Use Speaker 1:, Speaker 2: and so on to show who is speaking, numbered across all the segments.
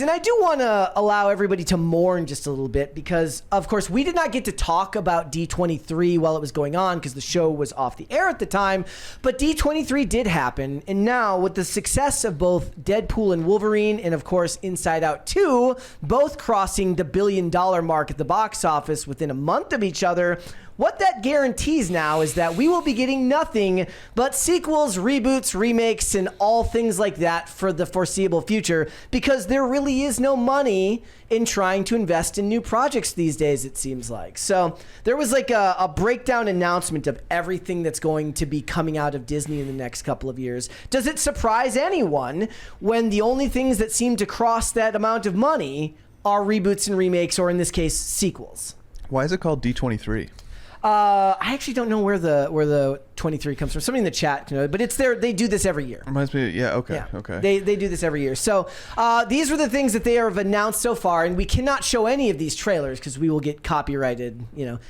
Speaker 1: and I do want to allow everybody to mourn just a little bit because, of course, we did not get to talk about D23 while it was going on because the show was off the air at the time, but D23 did happen, and now with the success of both Deadpool and Wolverine and, of course, Inside Out 2, both crossing the $1 billion mark at the box office within a month of each other, what that guarantees now is that we will be getting nothing but sequels, reboots, remakes, and all things like that for the foreseeable future because there really is no money in trying to invest in new projects these days, it seems like. So there was like a breakdown announcement of everything that's going to be coming out of Disney in the next couple of years. Does it surprise anyone when the only things that seem to cross that amount of money are reboots and remakes, or in this case, sequels?
Speaker 2: Why is it called D23?
Speaker 1: I actually don't know where the 23 comes from. Somebody in the chat can know, but it's there. They do this every year.
Speaker 2: Reminds me. Yeah. Okay. Okay.
Speaker 1: They do this every year. So these were the things that they have announced so far, and we cannot show any of these trailers because we will get copyrighted.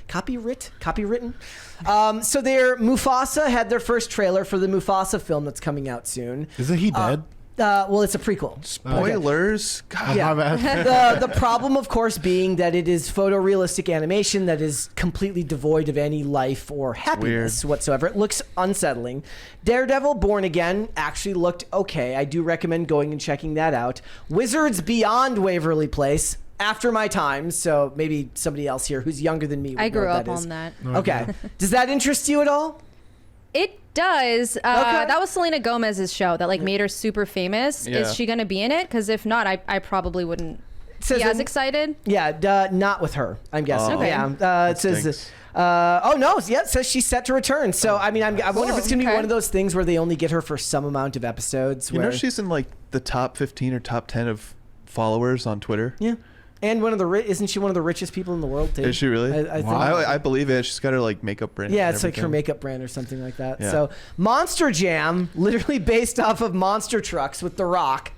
Speaker 1: Copywritten. So Mufasa had their first trailer for the Mufasa film that's coming out soon.
Speaker 3: Isn't he dead?
Speaker 1: Well, it's a prequel.
Speaker 2: Spoilers.
Speaker 3: God.
Speaker 1: Yeah.
Speaker 3: My bad.
Speaker 1: The problem, of course, being that it is photorealistic animation that is completely devoid of any life or happiness whatsoever. It looks unsettling. Daredevil Born Again actually looked okay. I do recommend going and checking that out. Wizards Beyond Waverly Place. After my time, so maybe somebody else here who's younger than me.
Speaker 4: I grew up
Speaker 1: on
Speaker 4: that.
Speaker 1: Okay. Does that interest you at all?
Speaker 4: It does. That was Selena Gomez's show that made her super famous.
Speaker 2: Yeah.
Speaker 4: Is she going to be in it? Because if not, I probably wouldn't be as excited.
Speaker 1: Yeah, not with her, I'm guessing.
Speaker 4: Okay.
Speaker 1: Yeah, it says... it says she's set to return. So, I mean, I wonder if it's going to be one of those things where they only get her for some amount of episodes.
Speaker 2: You know she's in the top 15 or top 10 of followers on Twitter?
Speaker 1: Yeah. And isn't she one of the richest people in the world too?
Speaker 2: Is she really?
Speaker 1: I think.
Speaker 2: I believe it. She's got her makeup brand.
Speaker 1: Yeah, it's like her makeup brand or something like that.
Speaker 2: Yeah.
Speaker 1: So Monster Jam, literally based off of monster trucks with The Rock.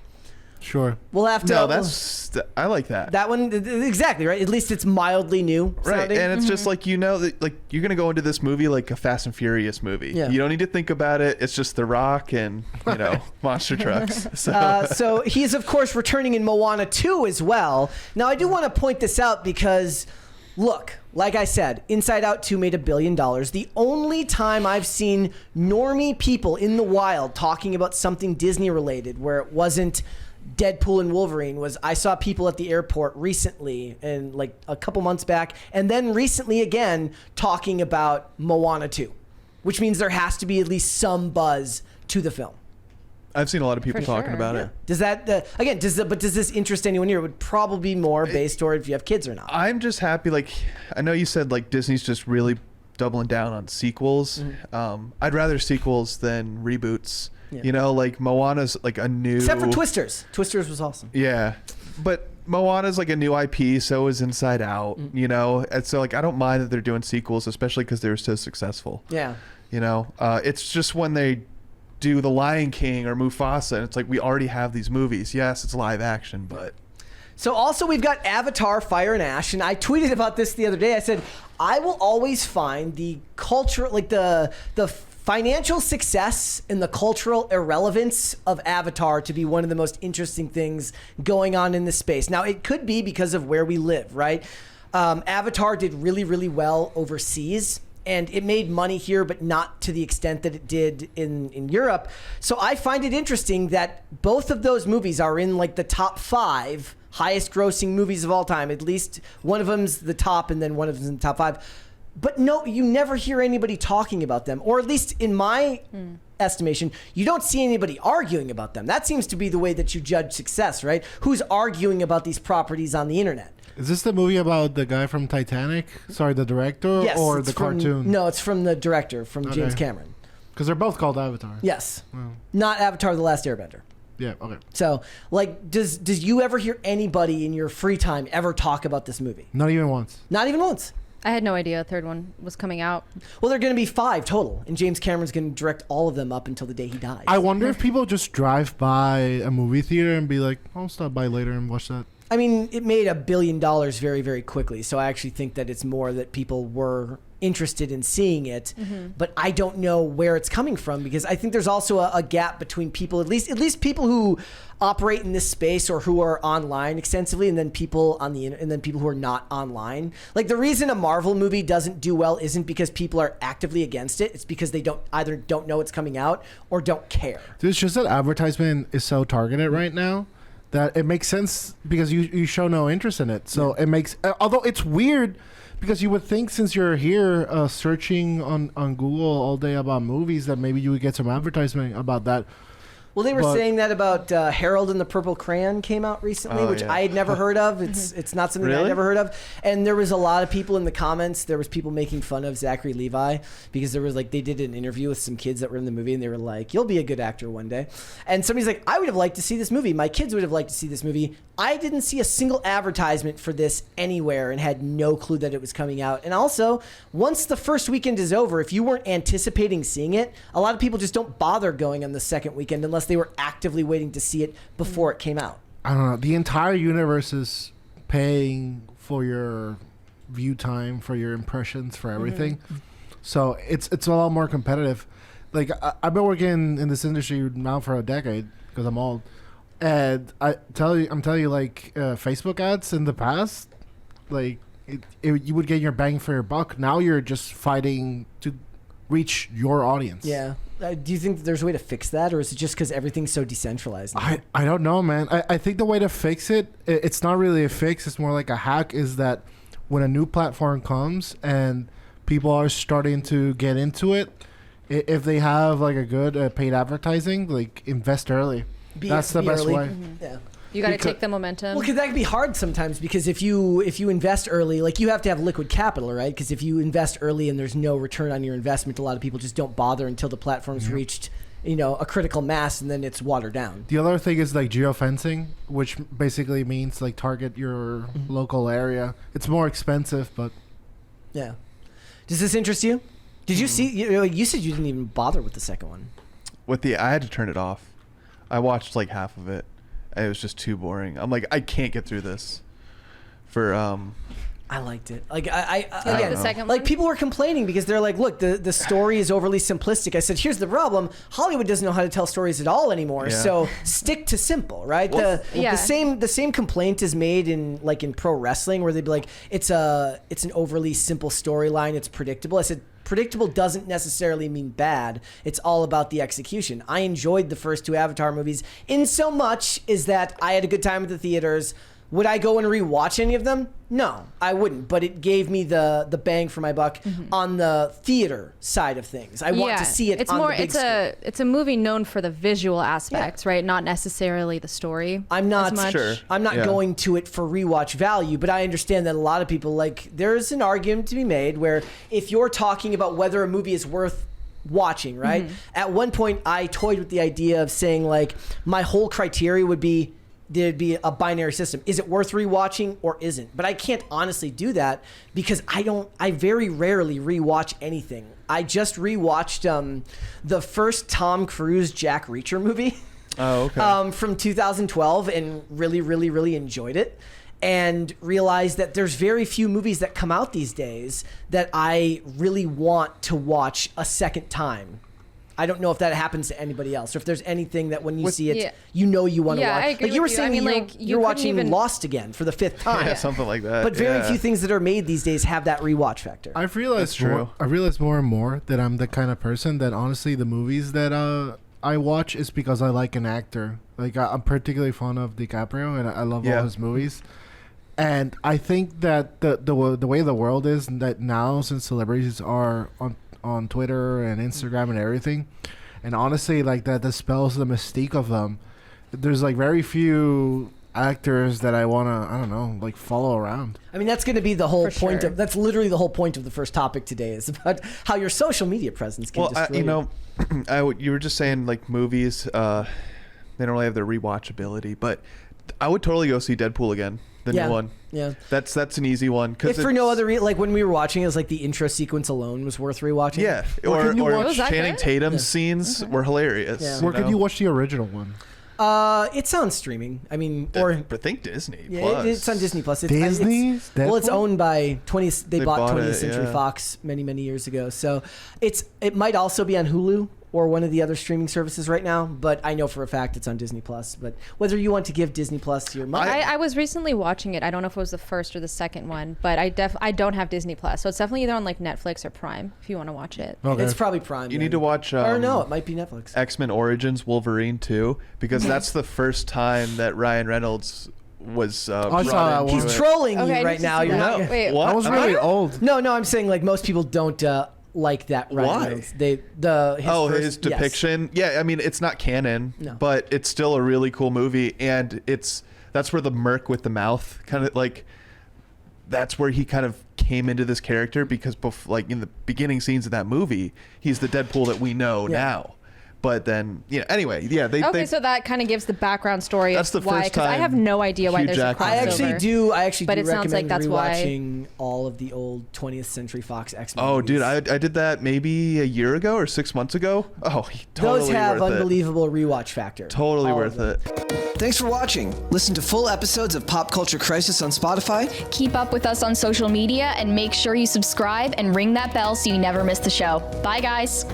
Speaker 3: Sure.
Speaker 1: We'll have to.
Speaker 2: No, I like that.
Speaker 1: That one, exactly, right? At least it's mildly new sounding.
Speaker 2: Right, and it's just that you're going to go into this movie like a Fast and Furious movie.
Speaker 1: Yeah.
Speaker 2: You don't need to think about it. It's just The Rock and, monster trucks.
Speaker 1: So he's, of course, returning in Moana 2 as well. Now, I do want to point this out because, look, like I said, Inside Out 2 made $1 billion. The only time I've seen normie people in the wild talking about something Disney-related where it wasn't Deadpool and Wolverine was I saw people at the airport recently and a couple months back and then recently again talking about Moana 2, which means there has to be at least some buzz to the film.
Speaker 2: I've seen a lot of people talking about it.
Speaker 1: Does that does this interest anyone here? It would probably be more based on if you have kids or not.
Speaker 2: I'm just happy I know you said Disney's just really doubling down on sequels. Mm-hmm. I'd rather sequels than reboots. Yeah. Moana's a new...
Speaker 1: Except for Twisters. Twisters was awesome.
Speaker 2: Yeah. But Moana's a new IP, so is Inside Out, And so I don't mind that they're doing sequels, especially because they were so successful.
Speaker 1: Yeah.
Speaker 2: It's just when they do The Lion King or Mufasa, and it's we already have these movies. Yes, it's live action, but...
Speaker 1: So also we've got Avatar, Fire and Ash, and I tweeted about this the other day. I said, I will always find the culture, the financial success and the cultural irrelevance of Avatar to be one of the most interesting things going on in this space. Now, it could be because of where we live, right? Avatar did really, really well overseas, and it made money here, but not to the extent that it did in Europe. So I find it interesting that both of those movies are in the top 5 highest grossing movies of all time. At least one of them's the top, and then one of them's in the top 5. But no, you never hear anybody talking about them, or at least in my estimation, you don't see anybody arguing about them. That seems to be the way that you judge success, right? Who's arguing about these properties on the internet?
Speaker 3: Is this the movie about the guy from Titanic? Sorry, the director,
Speaker 1: yes,
Speaker 3: or the cartoon?
Speaker 1: No, it's from the director, from James Cameron.
Speaker 3: Because they're both called Avatar.
Speaker 1: Yes. Not Avatar: The Last Airbender.
Speaker 3: Yeah, okay.
Speaker 1: So, does you ever hear anybody in your free time ever talk about this movie?
Speaker 3: Not even once.
Speaker 1: Not even once.
Speaker 4: I had no idea a third one was coming out.
Speaker 1: Well, there are going to be 5 total, and James Cameron's going to direct all of them up until the day he dies.
Speaker 3: I wonder if people just drive by a movie theater and be like, I'll stop by later and watch that.
Speaker 1: I mean, it made $1 billion very, very quickly. So I actually think that it's more that people were interested in seeing it, but I don't know where it's coming from, because I think there's also a gap between people, at least people who operate in this space or who are online extensively, and then people on the and then people who are not online. Like, the reason a Marvel movie doesn't do well isn't because people are actively against it. It's because they either don't know it's coming out or don't care.
Speaker 3: It's just that advertisement is so targeted right now that it makes sense, because you show no interest in it. So it makes, although it's weird, because you would think, since you're here searching on Google all day about movies, that maybe you would get some advertisement about that.
Speaker 1: Well, they were saying that about Harold and the Purple Crayon came out recently, which I had never heard of. It's not something I'd never heard of. And there was a lot of people in the comments. There was people making fun of Zachary Levi, because there was they did an interview with some kids that were in the movie, and they were like, "You'll be a good actor one day." And somebody's like, "I would have liked to see this movie. My kids would have liked to see this movie. I didn't see a single advertisement for this anywhere and had no clue that it was coming out." And also, once the first weekend is over, if you weren't anticipating seeing it, a lot of people just don't bother going on the second weekend unless they were actively waiting to see it before it came out.
Speaker 3: I don't know. The entire universe is paying for your view time, for your impressions, for everything. So it's a lot more competitive. Like, I've been working in this industry now for a decade, because I'm old. And I'm telling you, Facebook ads in the past, you would get your bang for your buck. Now you're just fighting to reach your audience.
Speaker 1: Yeah. Do you think there's a way to fix that, or is it just because everything's so decentralized now?
Speaker 3: I don't know, man. I think the way to fix it, it's not really a fix, it's more like a hack, is that when a new platform comes and people are starting to get into it, if they have a good paid advertising, invest early. That's the best way.
Speaker 1: Yeah.
Speaker 4: You got to take the momentum.
Speaker 1: Well, because that can be hard sometimes, because if you invest early, you have to have liquid capital, right? Because if you invest early and there's no return on your investment, a lot of people just don't bother until the platform's reached, a critical mass, and then it's watered down.
Speaker 3: The other thing is geofencing, which basically means target your local area. It's more expensive, but
Speaker 1: yeah. Does this interest you? Did you see? You said you didn't even bother with the second one.
Speaker 2: I had to turn it off. I watched half of it. It was just too boring. I'm like, I can't get through this.
Speaker 1: I liked it.
Speaker 4: I like the second one.
Speaker 1: People were complaining because they're like, look, the story is overly simplistic. I said, here's the problem. Hollywood doesn't know how to tell stories at all anymore. Yeah. So stick to simple, right?
Speaker 2: Well,
Speaker 1: the same complaint is made in pro wrestling, where they'd be like, it's an overly simple storyline. It's predictable. I said, predictable doesn't necessarily mean bad. It's all about the execution. I enjoyed the first two Avatar movies in so much is that I had a good time at the theaters. Would I go and rewatch any of them? No, I wouldn't. But it gave me the bang for my buck on the theater side of things. I want to see it on the big screen.
Speaker 4: It's a movie known for the visual aspects, right? Not necessarily the story.
Speaker 1: I'm not
Speaker 4: as much.
Speaker 2: Sure.
Speaker 1: I'm not going to it for rewatch value, but I understand that a lot of people there's an argument to be made where if you're talking about whether a movie is worth watching, right? At one point, I toyed with the idea of saying my whole criteria would be, there'd be a binary system. Is it worth rewatching or isn't? But I can't honestly do that because I very rarely rewatch anything. I just rewatched the first Tom Cruise Jack Reacher movie.
Speaker 2: Oh, okay.
Speaker 1: From 2012 and really, really, really enjoyed it. And realized that there's very few movies that come out these days that I really want to watch a second time. I don't know if that happens to anybody else, or if there's anything that when you see it, you want to watch.
Speaker 4: I agree
Speaker 1: you were
Speaker 4: with you.
Speaker 1: saying,
Speaker 4: I mean,
Speaker 1: you're watching Lost again for the 5th time.
Speaker 2: Yeah, something like that.
Speaker 1: But very few things that are made these days have that rewatch factor.
Speaker 3: I've realized more and more that I'm the kind of person that honestly the movies that I watch is because I like an actor. I'm particularly fond of DiCaprio, and I love all his movies. And I think that the way the world is that now, since celebrities are on Twitter and Instagram and everything, and honestly that dispels the mystique of them. There's very few actors that I want to follow around.
Speaker 1: I mean, that's going to be the whole point of that's literally the whole point of the first topic today, is about how your social media presence can
Speaker 2: you were just saying movies they don't really have their rewatchability, but I would totally go see Deadpool again. The new one. Yeah. That's an easy one.
Speaker 1: If for no other reason, when we were watching, it was the intro sequence alone was worth rewatching.
Speaker 2: Yeah. Or Channing Tatum's scenes were hilarious.
Speaker 3: Yeah. Where could you watch the original one?
Speaker 1: It's on streaming. I mean,
Speaker 2: but think Disney
Speaker 1: yeah,
Speaker 2: Plus.
Speaker 1: it's on Disney Plus.
Speaker 3: Disney?
Speaker 1: Well, it's owned by 20. They bought 20th
Speaker 2: it,
Speaker 1: Century
Speaker 2: yeah.
Speaker 1: Fox many years ago. So it might also be on Hulu or one of the other streaming services right now. But I know for a fact it's on Disney Plus. But whether you want to give Disney Plus to your mom,
Speaker 4: I was recently watching it. I don't know if it was the first or the second one, but I don't have Disney Plus, so it's definitely either on like Netflix or Prime if you want to watch it.
Speaker 3: Okay.
Speaker 1: it's probably Prime.
Speaker 2: You
Speaker 1: then.
Speaker 2: need to watch.
Speaker 1: Or no, it might be Netflix.
Speaker 2: X-Men Origins Wolverine 2, because that's the first time that Ryan Reynolds was
Speaker 3: I saw that one.
Speaker 1: He's trolling
Speaker 4: Okay, I
Speaker 1: you
Speaker 4: need
Speaker 1: right
Speaker 4: to
Speaker 1: now.
Speaker 4: see
Speaker 1: You're
Speaker 4: that.
Speaker 1: not.
Speaker 4: Wait,
Speaker 2: What?
Speaker 3: I was
Speaker 2: Am
Speaker 3: really old.
Speaker 1: No, I'm saying like most people don't like that. Ryan
Speaker 2: Why?
Speaker 1: Reynolds.
Speaker 2: His depiction.
Speaker 1: Yes.
Speaker 2: Yeah, I mean it's not canon,
Speaker 1: No.
Speaker 2: but it's still a really cool movie, and that's where the Merc with the mouth kind of like. That's where he kind of came into this character, because like in the beginning scenes of that movie, he's the Deadpool that we know now. But then, anyway, they
Speaker 4: So that kind of gives the background story.
Speaker 2: That's
Speaker 4: of
Speaker 2: the
Speaker 4: why,
Speaker 2: first
Speaker 4: 'cause I
Speaker 2: time
Speaker 4: have no idea why
Speaker 2: Hugh
Speaker 4: there's
Speaker 2: Jackman-
Speaker 4: a
Speaker 1: I
Speaker 4: crossover.
Speaker 1: actually
Speaker 4: But
Speaker 1: do
Speaker 4: it sounds like
Speaker 1: recommend
Speaker 4: that's why-
Speaker 1: rewatching all of the old 20th Century Fox X-Men.
Speaker 2: Oh,
Speaker 1: movies.
Speaker 2: dude, I did that maybe a year ago or 6 months ago. Oh, totally
Speaker 1: Those have
Speaker 2: worth it.
Speaker 1: unbelievable rewatch factor.
Speaker 2: Totally
Speaker 1: All
Speaker 2: worth
Speaker 1: of them.
Speaker 2: it.
Speaker 1: Thanks for watching. Listen to full episodes of Pop Culture Crisis on Spotify.
Speaker 5: Keep up with us on social media and make sure you subscribe and ring that bell so you never miss the show. Bye, guys.